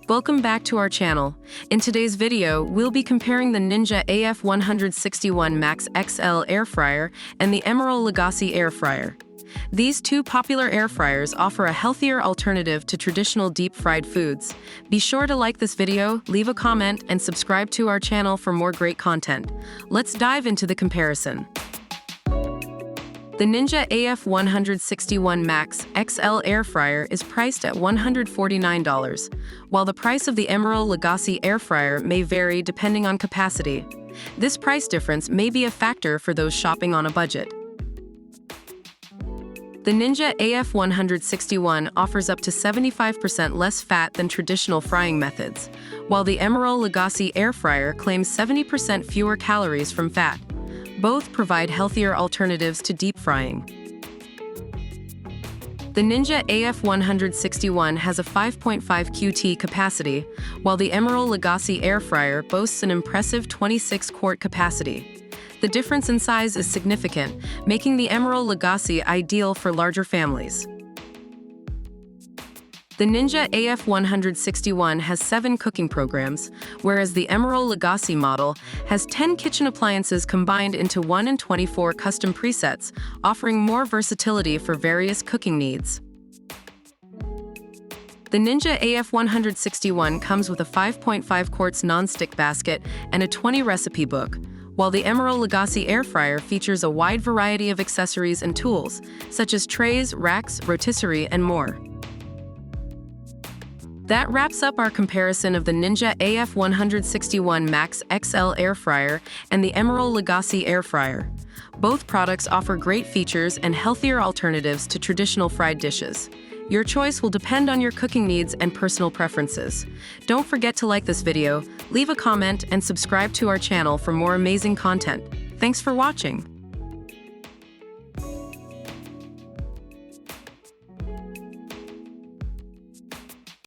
Welcome back to our channel. In today's video, we'll be comparing the Ninja AF161 Max XL air fryer and the Emeril Lagasse air fryer. These two popular air fryers offer a healthier alternative to traditional deep-fried foods. Be sure to like this video, leave a comment, and subscribe to our channel for more great content. Let's dive into the comparison. The Ninja AF161 Max XL air fryer is priced at $149, while the price of the Emeril Lagasse air fryer may vary depending on capacity. This price difference may be a factor for those shopping on a budget. The Ninja AF161 offers up to 75% less fat than traditional frying methods, while the Emeril Lagasse air fryer claims 70% fewer calories from fat. Both provide healthier alternatives to deep frying. The Ninja AF161 has a 5.5 QT capacity, while the Emeril Lagasse air fryer boasts an impressive 26-quart capacity. The difference in size is significant, making the Emeril Lagasse ideal for larger families. The Ninja AF161 has 7 cooking programs, whereas the Emeril Lagasse model has 10 kitchen appliances combined into 1 and 24 custom presets, offering more versatility for various cooking needs. The Ninja AF161 comes with a 5.5 quarts non-stick basket and a 20 recipe book, while the Emeril Lagasse air fryer features a wide variety of accessories and tools, such as trays, racks, rotisserie, and more. That wraps up our comparison of the Ninja AF161 Max XL air fryer and the Emeril Lagasse air fryer. Both products offer great features and healthier alternatives to traditional fried dishes. Your choice will depend on your cooking needs and personal preferences. Don't forget to like this video, leave a comment, and subscribe to our channel for more amazing content. Thanks for watching.